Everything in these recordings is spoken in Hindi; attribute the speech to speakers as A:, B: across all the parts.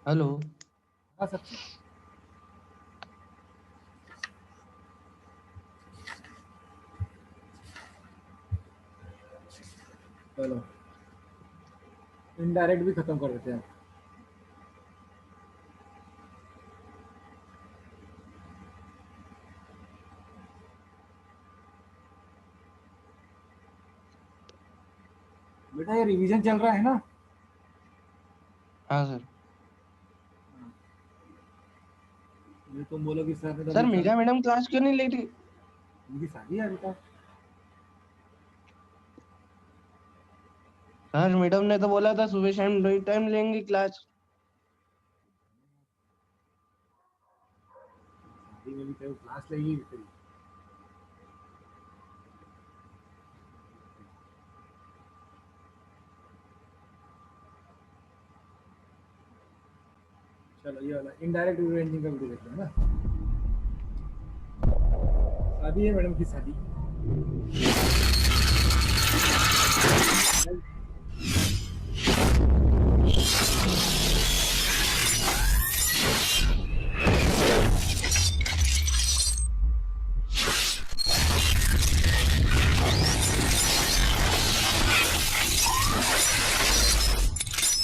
A: हेलो।
B: हाँ सच्ची। चलो इनडायरेक्ट भी खत्म कर देते हैं। बेटा ये रिवीजन चल रहा है ना।
A: हाँ सर।
B: ये तुम बोलो कि सर ने तो
A: सर
B: अभी
A: मीरा मैडम क्लास क्यों नहीं ले रही?
B: उनकी शादी है बेटा।
A: सर मैडम ने तो बोला था सुबह शाम 2 टाइम लेंगे क्लास।
B: शादी में भी तेरे क्लास लेगी तेरी। चलो ये वाला इनडायरेक्ट रिवेंजिंग का वीडियो देखते हैं ना। शादी है मैडम की शादी।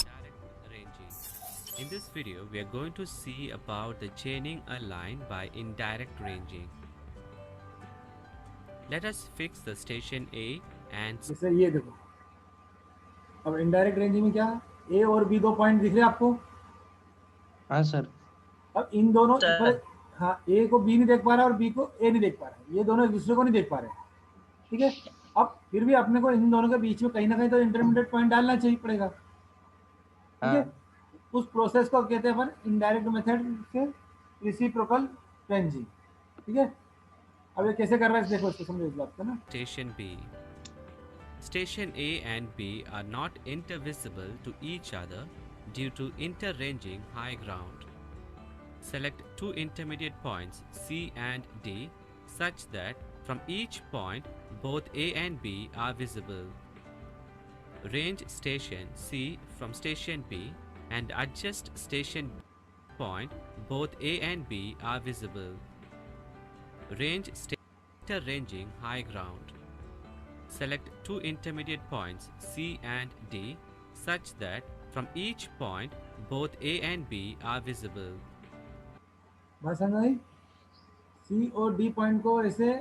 C: Direct ranging. In this video, we are going to see about the chaining a line by indirect ranging. Let us fix the station A and
B: जैसे ये देखो, अब इनडायरेक्ट रेंजिंग में क्या, ए और बी दो पॉइंट दिख रहे हैं आपको।
A: हाँ सर।
B: अब इन दोनों
A: सर।
B: हाँ, ए को बी नहीं देख पा रहा और बी को ए नहीं देख पा रहा, ये दोनों एक दूसरे को नहीं देख पा रहे। ठीक है। अब फिर भी अपने को इन दोनों के बीच में कहीं ना कहीं तो इंटरमीडिएट पॉइंट डालना चाहिए पड़ेगा। ठीक है।
A: हाँ
B: उस प्रोसेस को कहते हैं अपन इनडायरेक्ट मेथड से रिसिप्रोकल रेंजिंग। ठीक है। अब ये कैसे कर रहा है देखो, इसको समझो इस बात को ना।
C: station B. Station A and B are not intervisible to each other due to interranging high ground. Select two intermediate points C and D such that from each point both A and B are visible. Range station C from station B and adjust station point both A and B are visible. Range interranging high ground. Select two intermediate points C and D such that from each point both A and B are visible.
B: बात समझ आई। सी और डी पॉइंट को ऐसे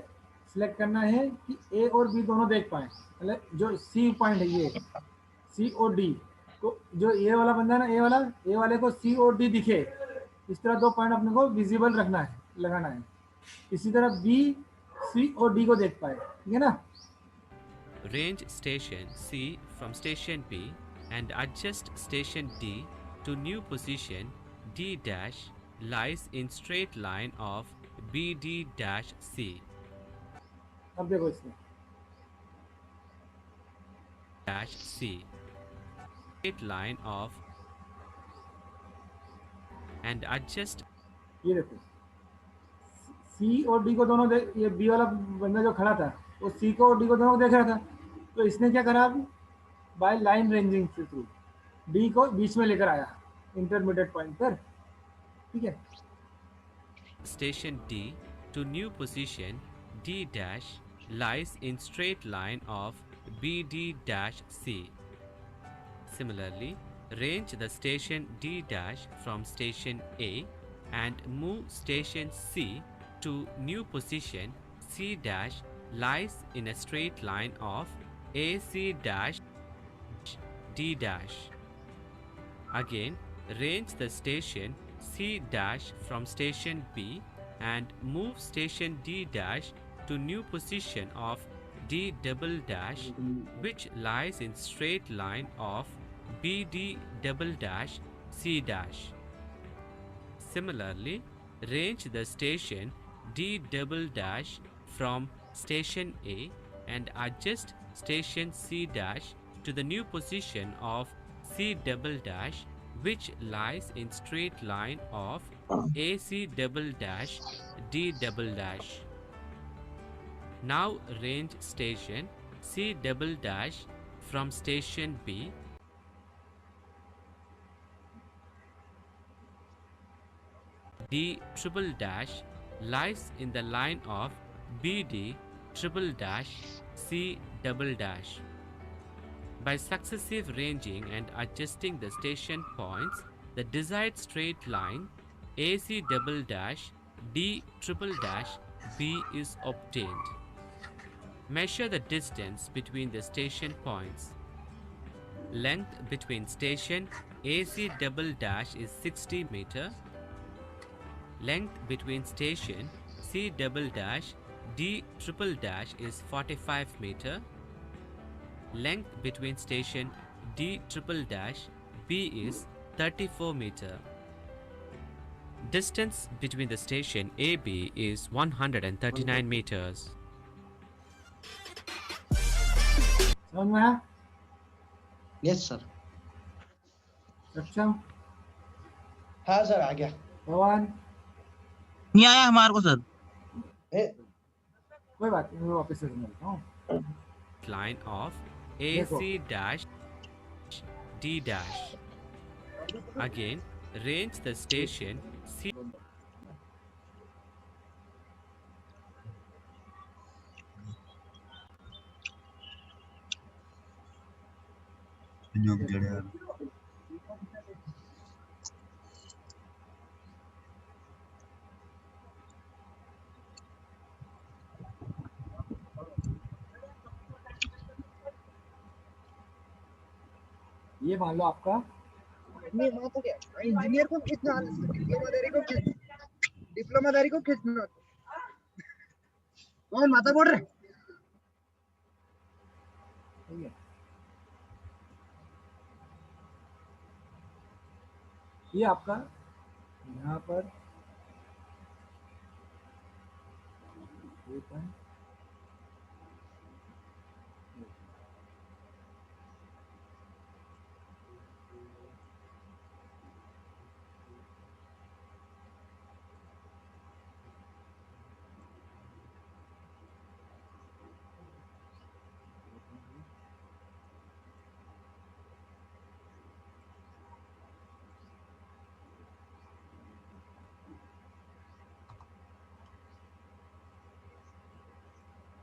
B: सिलेक्ट करना है कि ए और बी दोनों देख पाए, मतलब जो सी पॉइंट है ये सी और डी को, जो ए वाला बंदा है ना, ए वाले को सी और डी दिखे, इस तरह दो पॉइंट अपने को विजिबल रखना है, लगाना है। इसी तरह बी सी और डी को देख पाए। ठीक है ना।
C: Range station C from station B and adjust station D to new position D dash lies in straight line of BD dash C
B: अब देखो इसमें
C: dash C straight line of and adjust
B: ये देखो, सी और डी को दोनों देख, ये बी वाला बंदा जो खड़ा था वो सी को और डी को दोनों को देख रहा था, तो इसने क्या करा, अब बाय लाइन रेंजिंग के थ्रू डी को बीच में लेकर आया इंटरमीडिएट पॉइंट पर। ठीक है।
C: station D to new position D dash lies in straight line of BD dash C. Similarly, range the station D dash from station A and move station C to new position C dash lies in a straight line of AC dash D dash. Again, range the station C dash from station B and move station D dash to new position of D double dash which lies in straight line of BD double dash C dash. Similarly, range the station D double dash from station A and adjust station C dash to the new position of C double dash which lies in straight line of AC double dash D double dash. Now range station C double dash from station B D triple dash lies in the line of BD triple dash C double dash. By successive ranging and adjusting the station points, the desired straight line AC double dash D triple dash B is obtained. Measure the distance between the station points. Length between station AC double dash is 60 meter. Length between station C double dash D triple dash is 45 meter. Length between station D triple dash B is 34 meter. Distance between the station AB is 139 meters.
B: समझ में आया?
A: Yes sir.
B: सक्षम?
A: हाँ सर आ गया।
B: भगवान?
D: नहीं आया हमारे को सर।
B: कोई बात नहीं, मैं वापस से समझता हूँ।
C: Line of AC dash D dash. Again, range the station C.
B: ये मान लो आपका
E: इंजीनियर को कितना डिप्लोमादारी को कितना कौन माता बोल रहे?
B: ठीक है, ये आपका यहाँ पर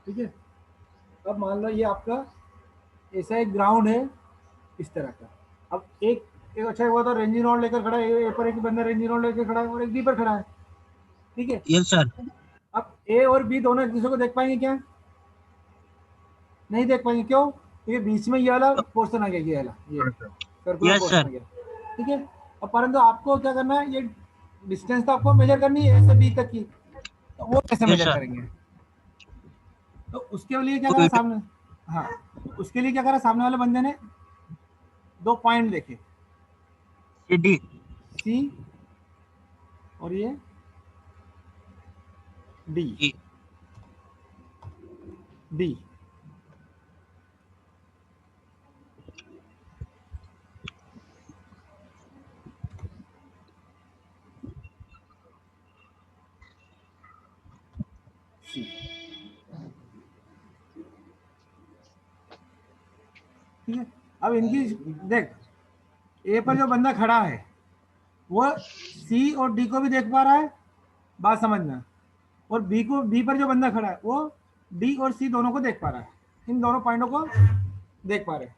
B: ठीक है। अब मान लो ये आपका ऐसा एक ग्राउंड है इस तरह का। अब एक अच्छा हुआ तो रेंजिंग रॉड लेकर खड़ा है, ए पर एक बंदा रेंजिंग रॉड लेकर खड़ा है और एक बी पर खड़ा है, ठीक है।
D: Yes sir.
B: अब ए और बी दोनों एक दूसरे को देख पाएंगे क्या? नहीं देख पाएंगे। क्यों? क्योंकि बीच में ये वाला पोर्शन आ गया, ये वाला, ये सर्कुलर
D: Yes,
B: पोर्शन
D: sir.
B: आ गया, ठीक है। अब परंतु आपको क्या करना है, ये डिस्टेंस तो आपको मेजर करनी है ऐसे बी तक की, तो वो कैसे
D: Yes,
B: मेजर
D: sir.
B: करेंगे? तो उसके लिए क्या करा सामने, हाँ उसके लिए क्या करा, सामने वाले बंदे ने दो पॉइंट देखे,
D: डी
B: सी और ये डी, डी। सी, ठीक है। अब इनकी देख, ए पर जो बंदा खड़ा है वो सी और डी को भी देख पा रहा है, बात समझना, और बी पर जो बंदा खड़ा है वो डी और सी दोनों को देख पा रहा है, इन दोनों पॉइंटों को देख पा रहे हैं।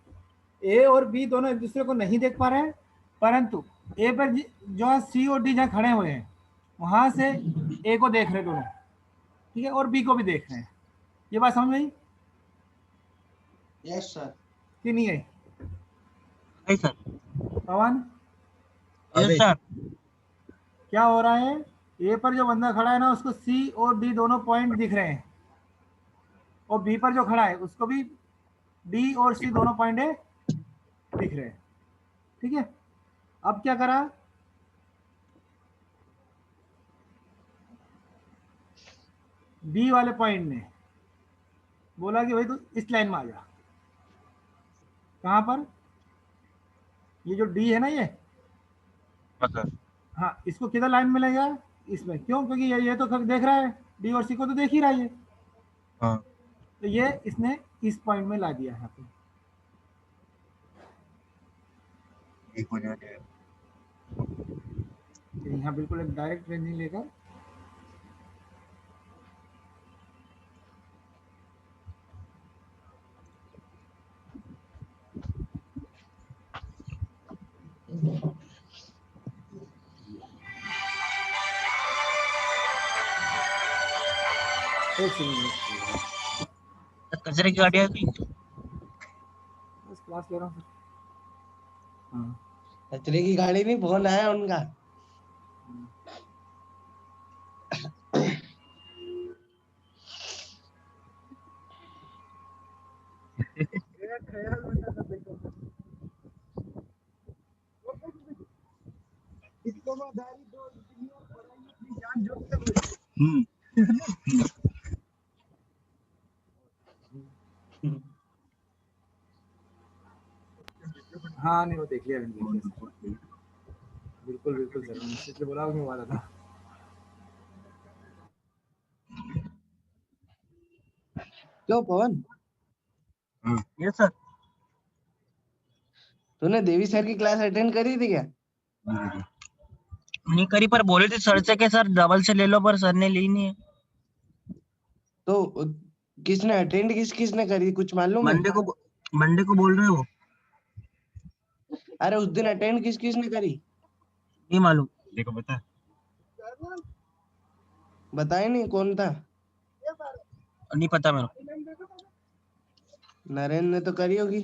B: ए और बी दोनों एक दूसरे को नहीं देख पा रहे हैं, परंतु ए पर जो सी और डी जहाँ खड़े हुए हैं वहां से ए को देख रहे हैं दोनों, ठीक है, और बी को भी देख रहे हैं। ये बात समझ में आई?
A: Yes sir.
B: कि नहीं आई?
D: सर।
B: पवन?
D: Yes sir.
B: क्या हो रहा है, ए पर जो बंदा खड़ा है ना उसको सी और डी दोनों पॉइंट दिख रहे हैं, और बी पर जो खड़ा है उसको भी डी और सी दोनों पॉइंट दिख रहे हैं, ठीक है। अब क्या करा, बी वाले पॉइंट ने बोला कि भाई तू इस लाइन में आ जा। कहां पर? ये जो डी है ना, ये हाँ, इसको किधर लाइन में लेगा? इसमें। क्यों? क्योंकि ये तो देख रहा है, डी और सी को तो देख ही रहा है ये।
D: हाँ।
B: तो ये इसने इस पॉइंट में ला दिया यहाँ पे। यहाँ बिल्कुल एक डायरेक्ट रेंजिंग लेकर एक सेकंड
D: कचरे की गाड़ी आ गई।
B: बस क्लास ले रहा हूँ। हाँ
A: कचरे की गाड़ी नहीं, फोन आया उनका।
E: डिप्लोमाधारी दो इंजीनियर पढ़ाई अपनी जान जोड़ कर लगे।
B: हाँ नहीं वो देख लिया मैंने, देख लिया। बिल्कुल बिल्कुल सर, मैंने इसलिए बोला क्यों वाला था।
A: क्यों पवन,
D: यस सर।
A: तूने देवी सर की क्लास अटेंड करी थी क्या?
D: नहीं करी, पर बोले थे सर से कि सर डबल से ले लो, पर सर ने ली नहीं है।
A: तो किसने अटेंड, किसने करी, कुछ मालूम है?
D: मंडे को बोल रहे हो?
A: अरे उस दिन अटेंड किसने करी?
D: नहीं मालूम, देखो बता।
A: बताए नहीं कौन था?
D: नहीं पता मेरे को।
A: नरेंद्र ने तो करी होगी।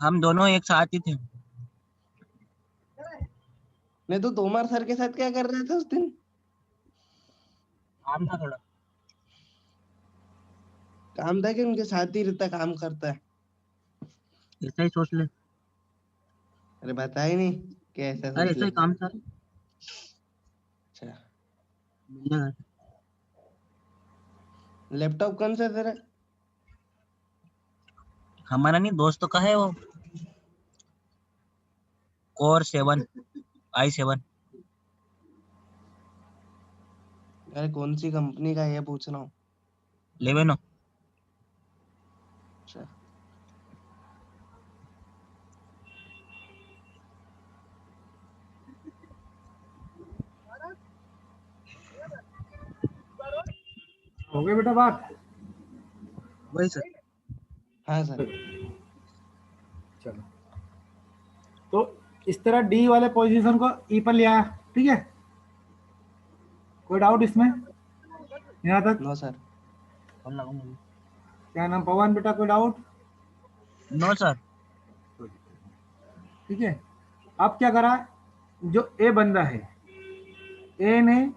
D: हम दोनों एक साथ ही थे।
A: नहीं तो तोमर सर के साथ क्या कर रहे थे उस दिन?
D: काम था थोड़ा।
A: काम था कि उनके साथ ही रहता, काम करता है?
D: ऐसा ही सोच ले।
A: अरे बताए नहीं कि ऐसा
D: अरे
A: सोच
D: ऐसा
A: ले।
D: ही काम था।
A: अच्छा,
D: मिलेगा।
A: लैपटॉप कौन सा तेरा?
D: हमारा नहीं, दोस्तों का है वो, कोर 7 i7।
A: अरे कौन सी कंपनी का है ये पूछ रहा हूँ।
D: 11।
A: अच्छा,
B: हो गई बेटा बात।
D: वही सर।
A: हाँ सर।
B: चलो तो इस तरह डी वाले पोजीशन को ई पर ले आया, ठीक है। कोई डाउट इसमें यहाँ तक?
A: No sir.
B: क्या नाम पवन बेटा, कोई डाउट?
D: No sir.
B: ठीक है। अब क्या करा, जो ए बंदा है, ए ने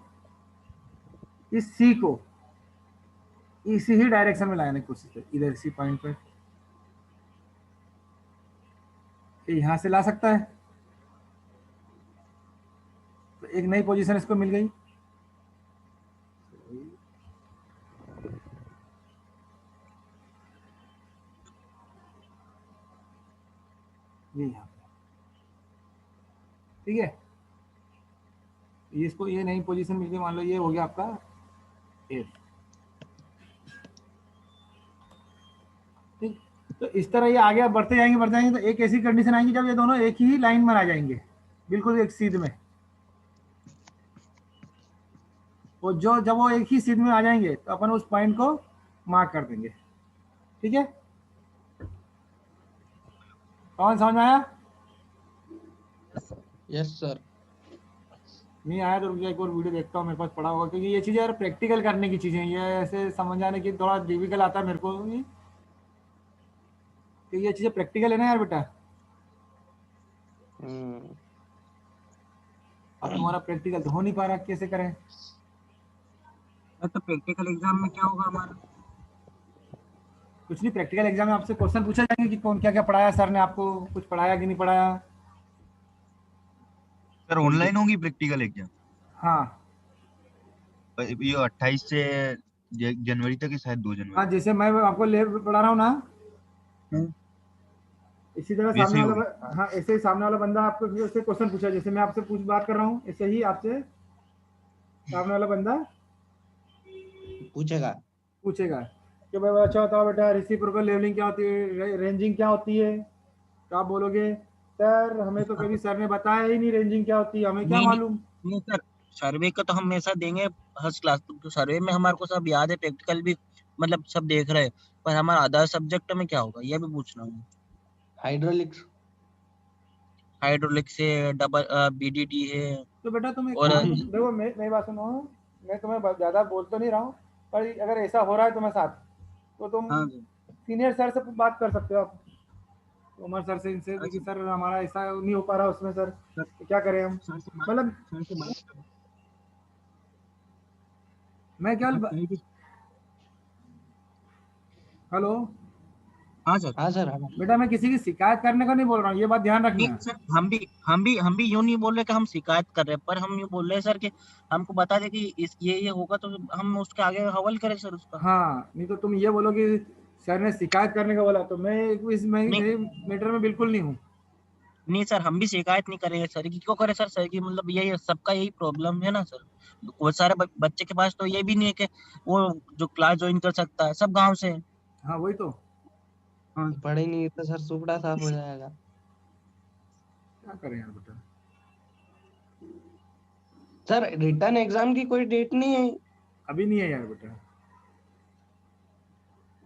B: इस सी को इसी ही डायरेक्शन में लाने की कोशिश की, इधर इसी पॉइंट पर यहां से ला सकता है। तो एक नई पोजीशन इसको मिल गई। ये यहाँ पे, ठीक है। इसको ये नई पोजीशन मिल गई, मान लो ये हो गया आपका ए। ठीक, तो इस तरह ये आगे बढ़ते जाएंगे तो एक ऐसी कंडीशन आएगी जब ये दोनों एक ही लाइन में आ जाएंगे, बिल्कुल एक सीध में। वो जब वो एक ही सीध में आ जाएंगे तो अपन उस पॉइंट को मार्क कर देंगे, ठीक है। कौन समझ में आया?
A: Yes sir.
B: नहीं आया तो रुक जा, एक और वीडियो देखता हूँ, मेरे पास पड़ा होगा, क्योंकि ये चीज़ें यार प्रैक्टिकल करने की चीज़ें, ये ऐसे समझ आने की थोड़ा डिफिकल्ट आता है मेरे को भी, क्योंकि ये चीज़ें प्रैक्टिकल है ना यार बेटा। अब तुम्हारा प्रैक्टिकल तो हो नहीं पा रहा, कैसे करें?
D: तो प्रैक्टिकल एग्जाम में क्या होगा हमारा?
B: कुछ नहीं, प्रैक्टिकल एग्जाम में आपसे क्वेश्चन पूछे जाएंगे कि कौन क्या क्या पढ़ाया सर ने, आपको कुछ पढ़ाया कि नहीं पढ़ाया।
F: सर ऑनलाइन होगी प्रैक्टिकल एग्जाम?
B: हाँ
F: ये 28 से जनवरी तक है शायद, 2 जनवरी।
B: हाँ, जैसे मैं आपको ले पढ़ा रहा हूँ ना, इसी तरह
F: वैसे
B: सामने
F: ही
B: वाला, हाँ ऐसे ही सामने वाला बंदा आपको उससे क्वेश्चन पूछा, जैसे मैं आपसे बात कर रहा हूँ, ऐसे ही आपसे सामने वाला बंदा
A: पूछेगा
B: पूछेगा कि भाई अच्छा बताओ बेटा, रेसिप्रोकल लेवलिंग क्या होती है, रेंजिंग क्या होती है, तो आप बोलोगे सर हमें तो कभी सर ने बताया ही नहीं रेंजिंग क्या होती है, हमें क्या
D: नहीं
B: मालूम।
D: नहीं सर, सर्वे का तो हम हमेशा देंगे फर्स्ट क्लास, तो सर्वे में हमारे को सब याद है, प्रैक्टिकल भी मतलब सब देख रहे हैं, पर हमारा अदर सब्जेक्ट में क्या होगा ये भी पूछना है।
A: हाइड्रोलिक्स।
D: हाइड्रोलिक से डबल बीडीडी है।
B: तो बेटा तुम एक
D: और
B: काम देखो, मेरी बात सुनो, मैं तुम्हें ज़्यादा बोल तो नहीं रहा हूँ, पर अगर ऐसा हो रहा है तुम्हारे साथ तो तुम
D: हाँ सर,
B: सीनियर सर से बात कर सकते हो आप, उमर सर से, इनसे कि
D: अच्छा
B: सर हमारा ऐसा नहीं हो पा रहा उसमें सर,
D: सर,
B: तो क्या करें हम।
D: सर से बात
B: मतलब
D: सर से बात करो।
B: मैं क्या,
D: आप कहीं भी।
B: हेलो
D: हाँ सर।
A: हाँ सर, हाँ।
B: बेटा, मैं किसी की शिकायत करने का नहीं बोल रहा हूँ, ये बात ध्यान
D: नहीं
B: रखना।
D: सर, हम भी यूं नहीं बोल रहे कि हम शिकायत कर रहे हैं, पर हम यूं बोल रहे हैं सर कि हमको बता दे कि इस ये होगा तो हम उसके आगे हवल करें सर उसका।
B: हाँ, नहीं तो तुम ये बोलो कि सर ने शिकायत करने का बोला, तो मैं इस
D: नहीं
B: मैटर में बिल्कुल नहीं हूँ।
D: नहीं सर, हम भी शिकायत नहीं करेंगे सर की, क्यों करें सर, सर की मतलब यही सबका यही प्रॉब्लम है ना सर। बहुत सारे बच्चे के पास तो ये भी नहीं है कि वो जो क्लास ज्वाइन कर सकता है, सब गांव से है।
B: हाँ वही तो,
D: हाँ
A: पढ़े नहीं तो सर सुपड़ा साफ हो जाएगा।
B: क्या करें यार बेटा।
A: सर रिटर्न एग्जाम की कोई डेट नहीं है?
B: अभी नहीं है यार बेटा,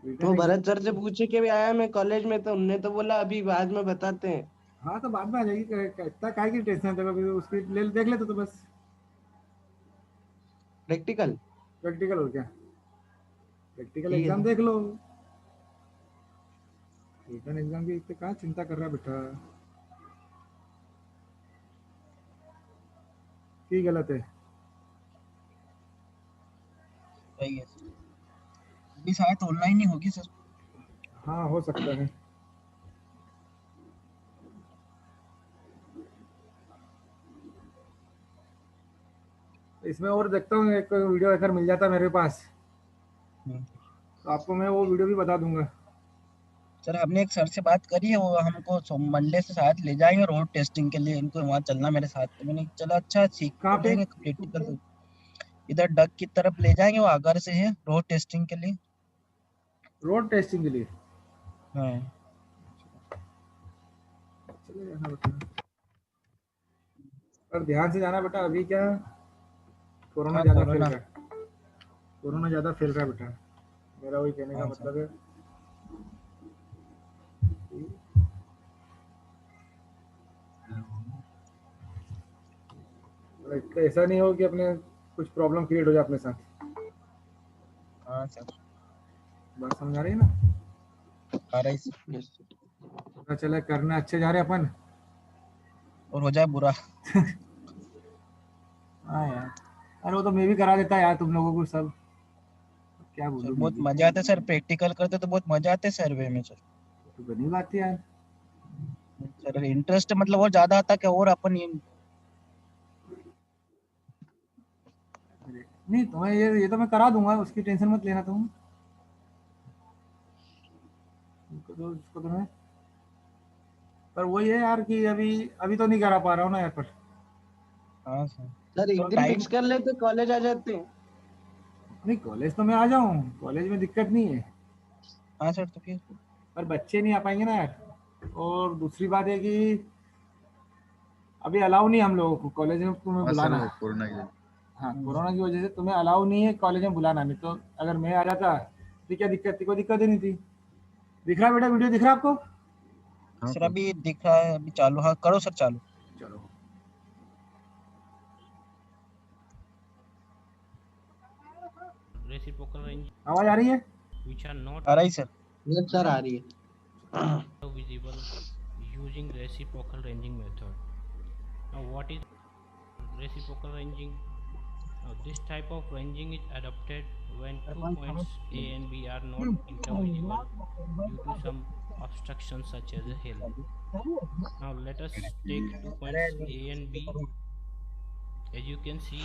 A: तो
B: रिटर्न
A: भरत सर से पूछे के भी आया मैं कॉलेज में, तो उनने तो बोला अभी बाद में बताते हैं।
B: हाँ तो बाद में आ जाएगी, इतना काहे की टेंशन है, देखो अभी उसकी ले देख ले तो बस।
A: प्रैक्टिकल।
B: प्रैक्टिकल हो क्या, प्रैक्टिकल
A: ठीक है
B: एग्जाम
A: सर।
B: देख लो, रिटर्न एग्जाम की इतने कहाँ चिंता कर रहा है बेटा, की गलत है।
D: सही है सर। अभी शायद ऑनलाइन ही होगी सर।
B: हाँ हो सकता है। इसमें और देखता हूँ, एक वीडियो अगर मिल जाता मेरे पास
D: हम्म।
B: तो आपको मैं वो वीडियो भी बता दूंगा।
D: सर हमने एक सर से बात करी है, वो हमको मंडे से शायद ले जाएंगे रोड टेस्टिंग के लिए, इनको वहाँ चलना मेरे साथ, तो मैंने चला अच्छा सीख
B: कहाँ
D: तो
B: पे,
D: लेंगे प्रैक्टिकल तो। इधर डग की तरफ ले जाएंगे, वो आगर से है रोड टेस्टिंग के लिए।
B: रोड टेस्टिंग के लिए?
D: हाँ
B: चले जाना बेटा, पर ध्यान से जाना बेटा, अभी क्या कोरोना
D: हाँ
B: ज़्यादा फैल
D: कोरोना।
B: रहा है, कोरोना ज़्यादा फैल रहा है बेटा, मेरा वही कहने का
D: हाँ सर।
B: मतलब है। तो ऐसा नहीं हो कि अपने कुछ प्रॉब्लम क्रिएट हो जाए अपने साथ,
D: हाँ सर।
B: बात समझ आ रही है ना।
D: आ रही सर।
A: Yes sir.
B: पता चला करने अच्छे जा रहे अपन।
D: और हो जाए बुरा।
B: हाँ यार, अरे वो तो मैं भी करा देता यार तुम लोगों को सब, क्या
D: सर
B: बोलूँ मैं
D: बहुत
B: भी,
D: मजा आता है सर, प्रैक्टिकल करते तो बहुत मजा आता है सर्वे में सर।
B: तो बनी बात है यार।
D: सर इंटरेस्ट मतलब और ज्यादा आता है कि और अपन
B: नहीं तुम्हें ये तो मैं करा दूंगा, उसकी टेंशन मत लेना तुम, उसको तुम्हें, पर वही है यार कि अभी अभी तो नहीं करा पा रहा हूँ ना यार, पर
D: हाँ सर।
A: सर एक
D: तो
A: दिन
D: टाइम।
A: फिक्स कर लेते कॉलेज आ जाते हैं।
B: नहीं कॉलेज तो मैं आ जाऊँ, कॉलेज में दिक्कत नहीं है,
D: हाँ सर, तो फिर
B: पर बच्चे नहीं आ पाएंगे ना यार। और दूसरी बात है कि अभी अलाउ नहीं है हम लोगों को कॉलेज में तुम्हें
F: हाँ सर,
B: बुलाना।
F: वो कोरोना की
B: हाँ कोरोना की वजह से तुम्हें अलाउ नहीं है कॉलेज में बुलाना, नहीं तो अगर मैं आ जाता तो क्या दिक्कत थी, कोई दिक्कत ही नहीं थी। दिख रहा है बेटा, वीडियो दिख रहा है आपको?
F: हाँ
D: सर
F: सर।
D: अभी दिख रहा है, अभी चालू, हाँ करो सर चालू।
B: चलो
G: reciprocal range
B: आवाज आ रही है?
G: which are not
D: आ रही सर।
A: यस सर, आ रही है।
G: visible using reciprocal ranging method. Now what is reciprocal ranging? Now this type of ranging is adopted when 2 points A and B are not intervisible due to some obstruction such as a hill. Now let us take 2 points A and B. As you can see,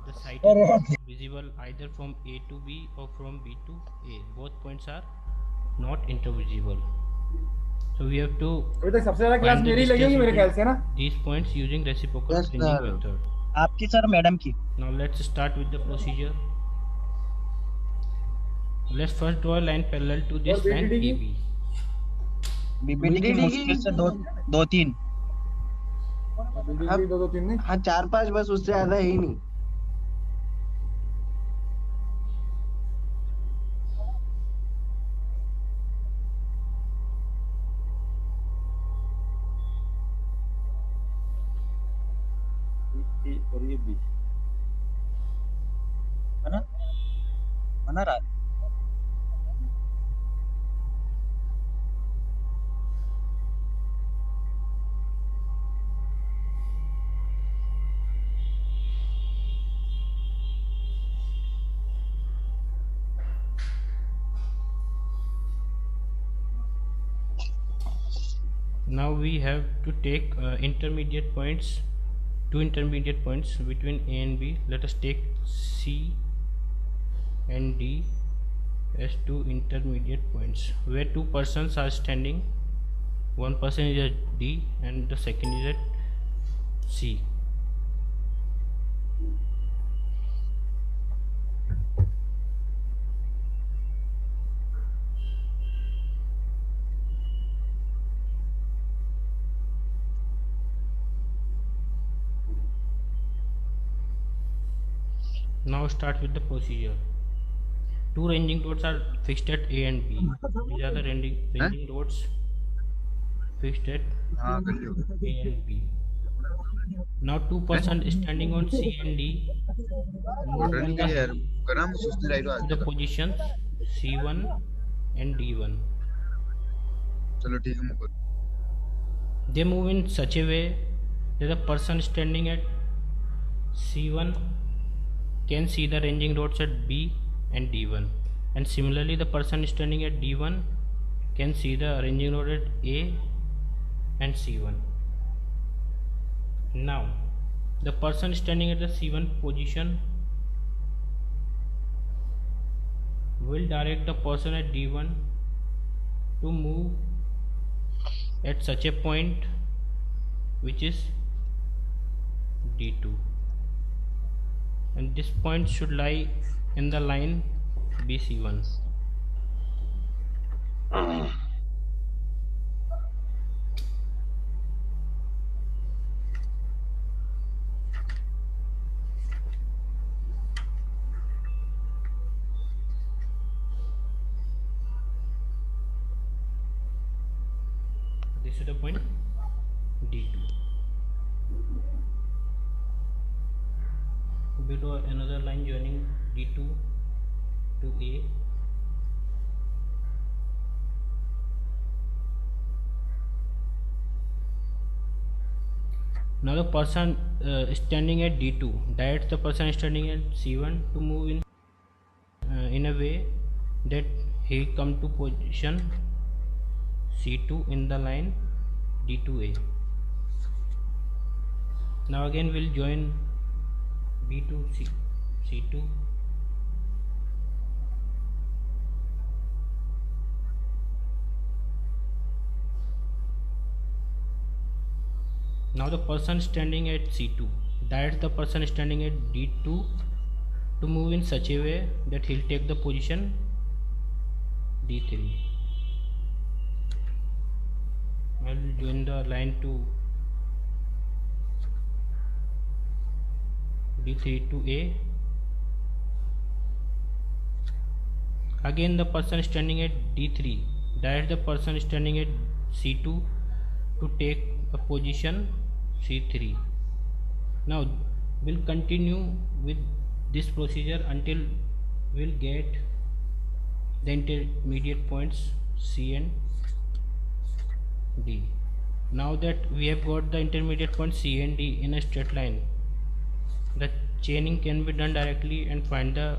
G: the site is not visible either from A to B or from B to A. Both points are not intervisible. So we have to
B: अभी तक सबसे ज्यादा क्लास
G: find the
B: मेरी लगी होगी
G: distance
B: मेरे ख्याल
G: between
B: से ना।
G: these points using reciprocal
A: Yes,
G: ranging
A: sir.
G: method.
D: आपकी सर मैडम की।
G: Now let's start with the procedure. Let's first draw a line parallel to this
B: और
G: line
B: BDD की?
G: AB.
D: बीबीडी की
A: BDD
D: मुश्किल से दो तीन।
B: बीबीडी 2-2-3 नहीं।
A: हाँ 4-5 बस, उससे ज्यादा है ही नहीं।
B: ए और ये बी।
D: बना रहा है।
G: Now we have to take intermediate points, two intermediate points between A and B. Let us take C and D as two intermediate points where two persons are standing. One person is at D and the second is at C. Now start with the procedure. Two ranging rods are fixed at A and B. These are the ranging rods fixed at
F: हाँ कर लियो।
G: A and B. Now two persons standing on C and D move
F: order
G: in
F: नहीं करिए यार,
G: the
F: करा मैं सुस्ती लाइट आज
G: to the
F: तक।
G: positions C1 and D1.
F: चलो ठीक है मुकर।
G: They move in such a way that the person standing at C1 can see the ranging rods at B and D1, and similarly the person standing at D1 can see the ranging rod at A and C1. Now the person standing at the C1 position will direct the person at D1 to move at such a point which is D2, and this point should lie in the line BC1. This is the point D2. Below another line joining D2 to A. Now the person standing at D2 directs the person standing at C1 to move in a way that he come to position C2 in the line D2A. Now again we'll join B2 C2. Now the person standing at C2 directs the person standing at D2 to move in such a way that he'll take the position D3. I will join the line to D3 to A. Again the person standing at D3 directs the person standing at C2 to take a position C3. Now we'll continue with this procedure until we'll get the intermediate points C and D. Now that we have got the intermediate points C and D in a straight line, the chaining can be done directly and find the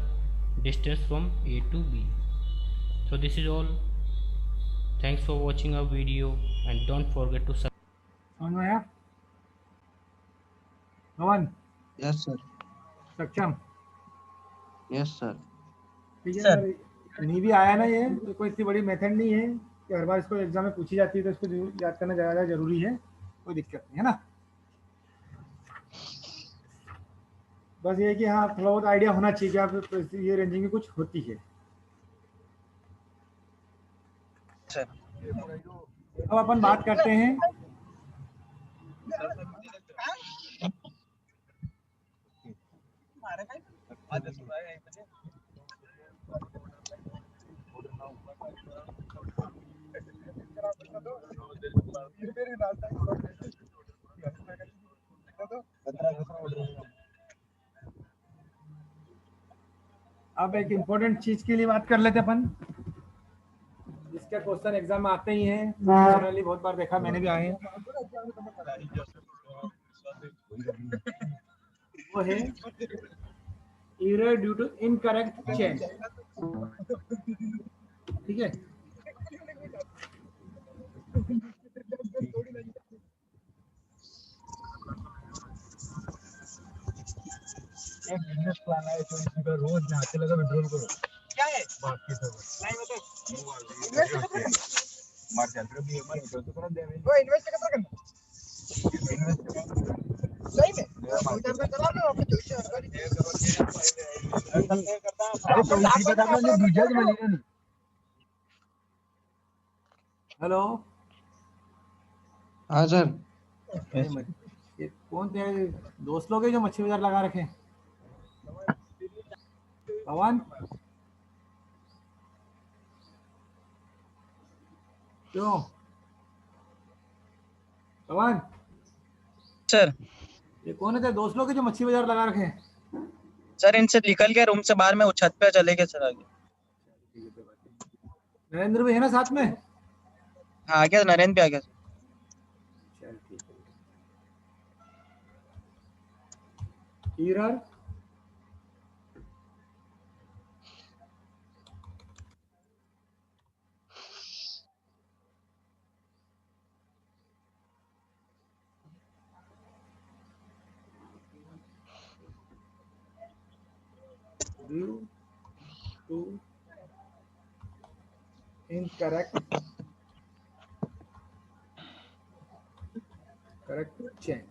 G: distance from A to B. So this is all. Thanks for watching our video and don't forget to subscribe.
B: समझ में आया Pawan?
A: Yes sir.
B: Saksham?
A: Yes sir.
B: ठीक है
D: सर।
B: सर। नहीं भी आया ना ये तो कोई इतनी बड़ी मेथड नहीं है कि हर बार इसको एग्जाम में पूछी जाती है तो इसको याद करना ज़्यादा जरूरी है, कोई दिक्कत नहीं है ना। बस ये है कि हाँ थोड़ा बहुत आइडिया होना चाहिए कि आप ये रेंजिंग में कुछ होती है।
D: सर
B: अब अपन बात करते हैं अब एक इम्पोर्टेंट चीज के लिए बात कर लेते अपन, जिसका क्वेश्चन एग्जाम में आते ही है, जनरली बहुत बार देखा मैंने भी आए हैं। वो है error due to incorrect chain. ठीक है,
E: एक बिजनेस प्लान है तो इसका रोज जाके लगा विड्रॉल करो। क्या है बाकी सब नहीं बता इन्वेस्ट करना मार चल रहा है मैं तो कर दे वो इन्वेस्ट करना इन्वेस्ट सही में मोटर में चला लो अपने 200 करता अरे तो इसी का दाम में डीजल मिलेगा नहीं।
B: हेलो
A: हाँ सर।
B: ये कौन तेरे दोस्त लोग हैं जो मच्छी बाजार लगा रखे हैं? पवन क्यों? पवन
D: सर
B: ये कौन है तेरे दोस्त लोग हैं जो मच्छी बाजार लगा रखे हैं?
D: सर इनसे निकल गया रूम से बाहर में, वो छत पे चले गए सर आगे।
B: नरेंद्र भी है ना साथ में?
D: हाँ आ गया, नरेंद्र भी आ गया।
B: चल ठीक है। हीरर due to incorrect chain.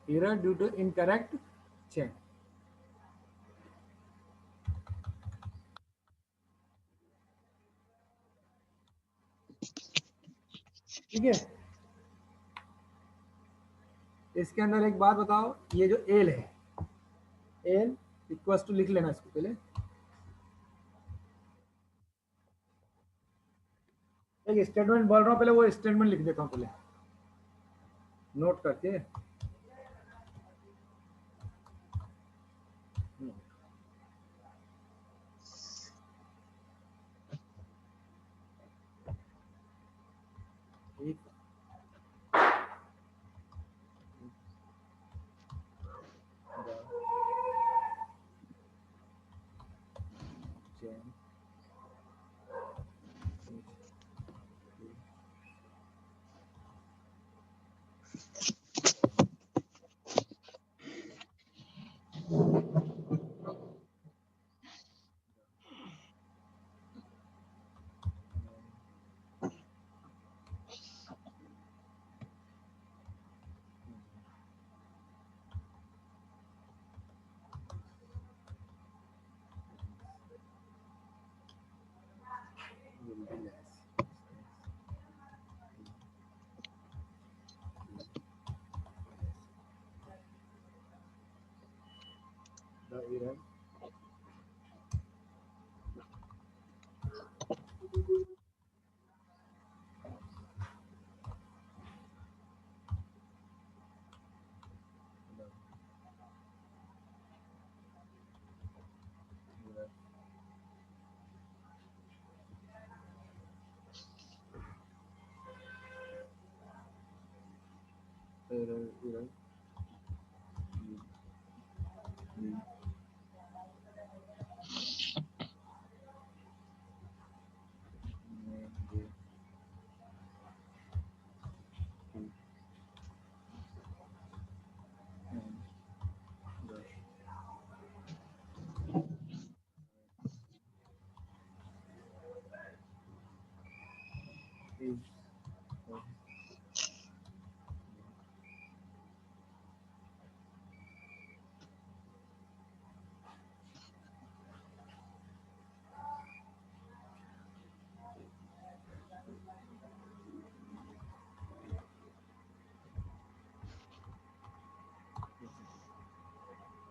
B: Error due to incorrect chain. ठीक है, इसके अंदर एक बात बताओ, ये जो एल है, एल इक्वल्स टू लिख लेना इसको पहले, एक स्टेटमेंट बोल रहा हूँ, पहले वो स्टेटमेंट लिख देता हूँ पहले नोट करके। ठीक the error error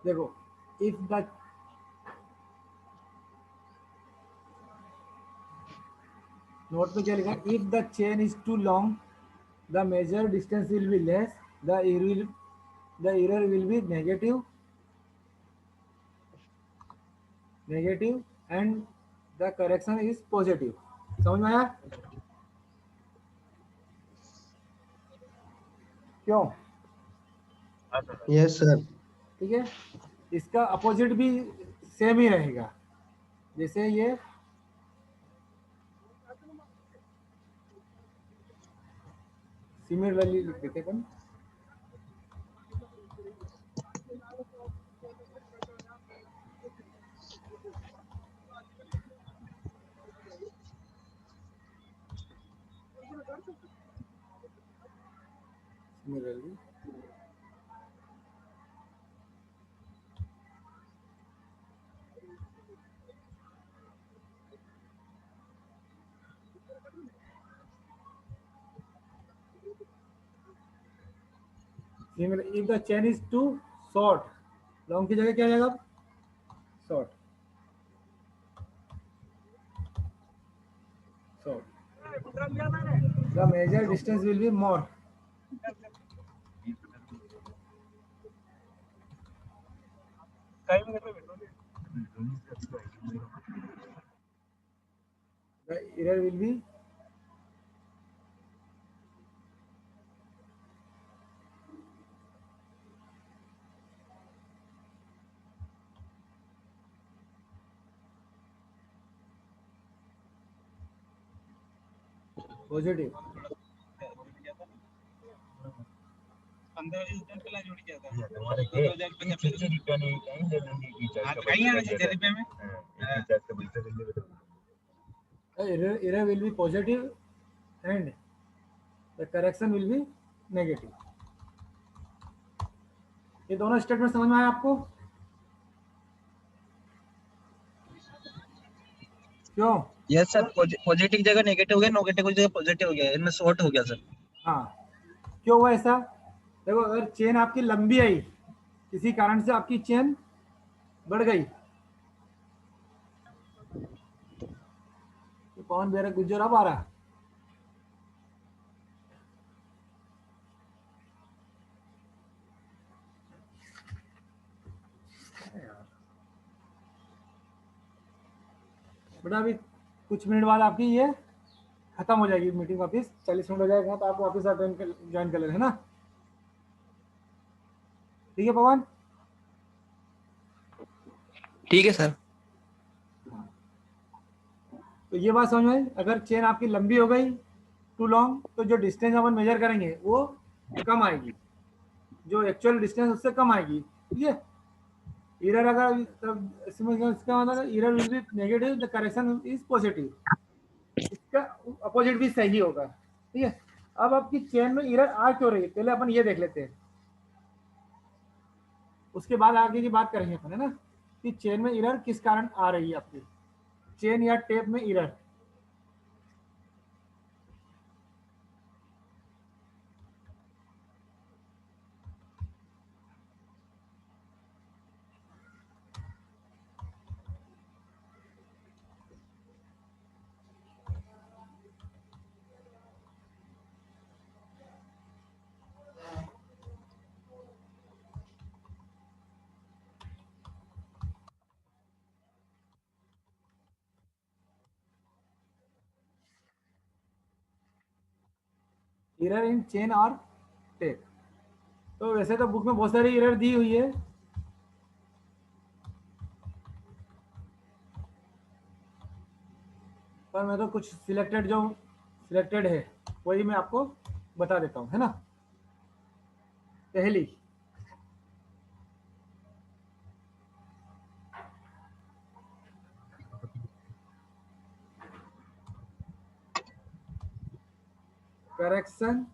B: देखो, इफ द नोट में क्या लिखा है, if the chain is too long the measure distance will be less, the error will be negative and the correction is positive. समझ में आया? क्यों?
A: Yes sir.
B: ठीक है, इसका अपोजिट भी सेम ही रहेगा, जैसे ये सिमिलरली लिख देते हैं। Similarly, if the chain is too short, long की जगह क्या आ जाएगा? Short. The major distance will be more. The error will be positive.
E: तुम्हारे के चीची रिप्लाई नहीं कहीं ले लेंगे की चार्ज का कहीं आना चाहिए रिप्लाई में चार्ज का पैसा ले लेंगे।
B: Error will be positive and the correction will be negative. ये दोनों स्टेटमेंट समझ में आया आपको? क्यों?
D: यस सर, पॉजिटिव की जगह नेगेटिव हो गया, नेगेटिव की जगह पॉजिटिव हो गया, इनमें शॉर्ट हो गया सर।
B: हाँ, क्यों हुआ ऐसा? देखो, अगर चेन आपकी लंबी आई, किसी कारण से आपकी चेन बढ़ गई, तो कौन बेरा गुजर अब आ रहा? बेटा अभी कुछ मिनट बाद आपकी ये खत्म हो जाएगी मीटिंग, वापिस 40 मिनट हो जाएगा तो आप वापिस ज्वाइन कर लेना, है ना? ठीक है पवन?
D: ठीक है सर।
B: तो ये बात समझ में आई? अगर चेन आपकी लंबी हो गई, टू लॉन्ग, तो जो डिस्टेंस अपन मेजर करेंगे वो कम आएगी, जो एक्चुअल डिस्टेंस उससे कम आएगी। ठीक है, एरर अगर इसका मतलब error will be negative, the correction is positive, इसका अपोजिट भी सही होगा। ठीक है, अब आपकी चेन में एरर आ क्यों रही है, पहले अपन ये देख लेते हैं, उसके बाद आगे की बात करेंगे अपन, है ना, कि चेन में एरर किस कारण आ रही है, आपकी चेन या टेप में एरर। एरर इन चेन और टेप, तो वैसे तो बुक में बहुत सारी एरर दी हुई है, पर मैं तो कुछ सिलेक्टेड है वही मैं आपको बता देता हूँ, है ना। पहली, करेक्शन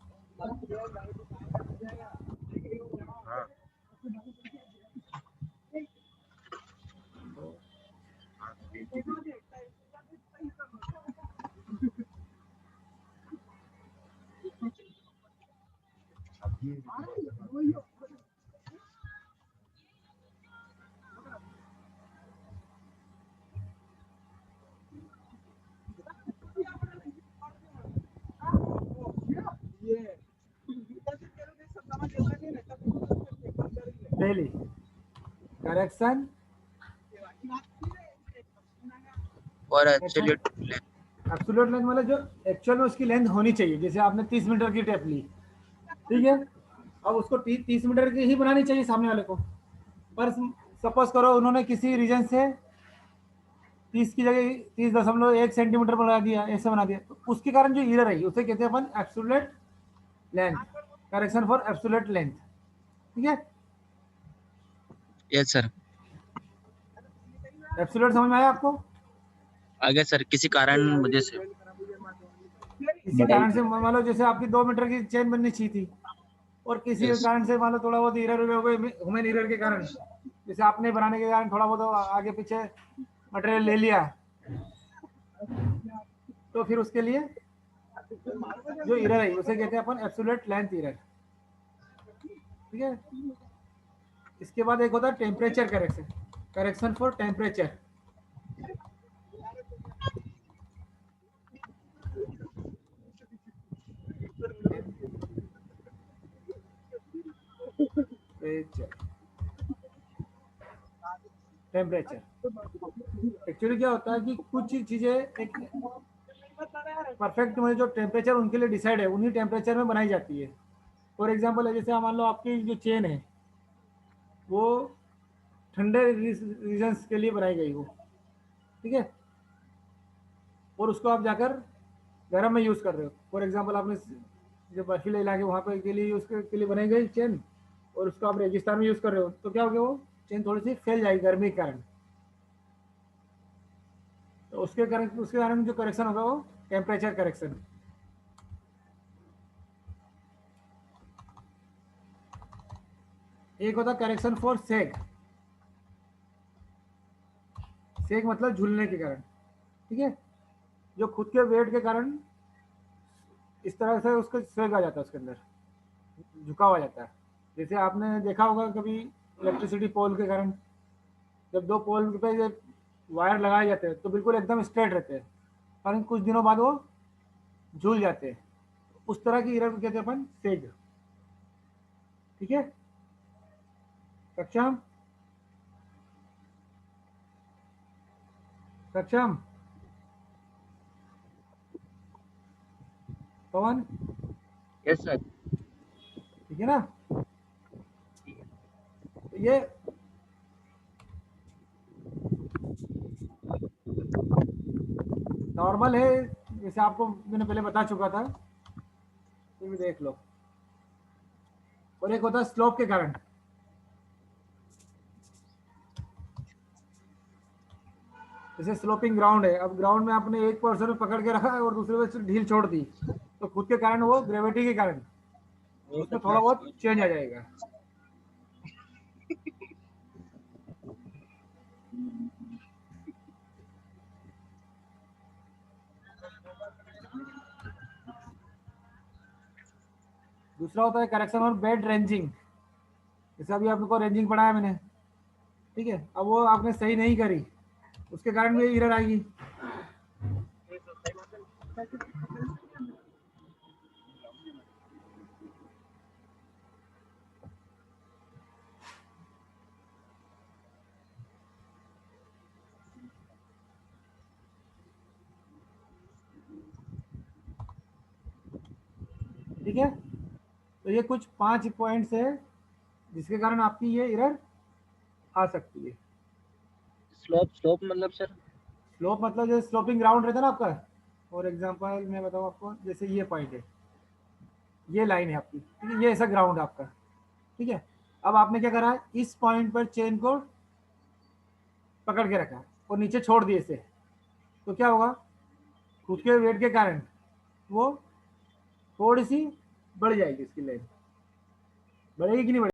B: पहली करेक्शन
D: और एब्सोल्यूट
B: एब्सोल्यूट लेंथ मतलब जो एक्चुअल में उसकी लेंथ होनी चाहिए। जैसे आपने 30 मीटर की टेप ली, ठीक है, अब उसको 30 मीटर की ही बनानी चाहिए सामने वाले को। पर सपोज करो उन्होंने किसी रीजन से 30 की जगह 30.1 सेंटीमीटर बना दिया, ऐसे बना दिया, तो उसके कारण जो एरर है उसे कहते हैं अपन absolute length, correction for absolute length. ठीक है,
D: यस सर।
B: एब्सोल्यूट समझ में आया आपको?
D: आगे सर किसी कारण वजह से
B: किसी कारण से मान लो जैसे आपकी 2 मीटर की चेन बननी चाहिए थी और किसी
D: Yes.
B: कारण से मान लो थोड़ा बहुत एरर हो गए, ह्यूमन एरर के कारण, जैसे आपने बनाने के कारण थोड़ा बहुत आगे पीछे मटेरियल ले लिया, तो फिर उसके लिए जो एरर है उसे कहते हैं अपन एब्सोल्यूट लेंथ एरर। ठीक है, इसके बाद एक होता है temperature correction, correction for temperature. Temperature actually क्या होता है कि कुछ चीजें एक परफेक्ट में जो टेम्परेचर उनके लिए डिसाइड है उन्हीं टेम्परेचर में बनाई जाती है। फॉर एग्जांपल है जैसे मान लो आपकी जो चेन है वो ठंडे रीजन्स के लिए बनाई गई हो, ठीक है, और उसको आप जाकर गर्म में यूज़ कर रहे हो। फॉर एग्जांपल आपने जो बर्फीले इलाके वहाँ पे के लिए यूज़ के लिए बनाई गई चेन और उसको आप रेगिस्तान में यूज़ कर रहे हो, तो क्या हो गया, वो चेन थोड़ी सी फैल जाएगी गर्मी के कारण। तो उसके कारण जो करेक्शन होगा वो टेम्परेचर करेक्शन। एक होता करेक्शन फॉर सेग, सेग मतलब झूलने के कारण, ठीक है, जो खुद के वेट के कारण इस तरह से उसका सेग आ जाता है, उसके अंदर झुका हुआ जाता है। जैसे आपने देखा होगा कभी इलेक्ट्रिसिटी पोल के कारण जब 2 पोल पे जब वायर लगाए जाते हैं तो बिल्कुल एकदम स्ट्रेट रहते हैं, पर कुछ दिनों बाद वो झूल जाते हैं, उस तरह की एरर को कहते हैं अपन सेग। ठीक है, सक्षम सक्षम पवन,
D: यस सर।
B: ठीक है ना? ये नॉर्मल है, जैसे आपको मैंने पहले बता चुका था, तो भी देख लो। और एक होता है स्लोप के कारण, जैसे स्लोपिंग ग्राउंड है, अब ग्राउंड में आपने एक पोर्शन में पकड़ के रखा है और दूसरे में से ढील छोड़ दी, तो खुद के कारण वो ग्रेविटी के कारण उसमें थोड़ा बहुत चेंज आ जाएगा। दूसरा होता है करेक्शन और बेड रेंजिंग, जैसे अभी आपको रेंजिंग पढ़ाया मैंने, ठीक है, अब वो आपने सही नहीं करी, उसके कारण भी एरर आएगी। ठीक है, तो ये कुछ 5 पॉइंट्स है जिसके कारण आपकी ये एरर आ सकती है।
D: स्लोप मतलब सर?
B: स्लोप मतलब जैसे स्लोपिंग ग्राउंड रहता है ना आपका, फॉर एग्जांपल मैं बताऊँ आपको, जैसे ये पॉइंट है, ये लाइन है आपकी, ठीक है, ये ऐसा ग्राउंड है आपका, ठीक है, अब आपने क्या करा, इस पॉइंट पर चेन को पकड़ के रखा और नीचे छोड़ दिए इसे, तो क्या होगा, खुद के वेट के कारण वो थोड़ी सी बढ़ जाएगी, इसकी लेंथ बढ़ेगी कि नहीं बढ़ेगी?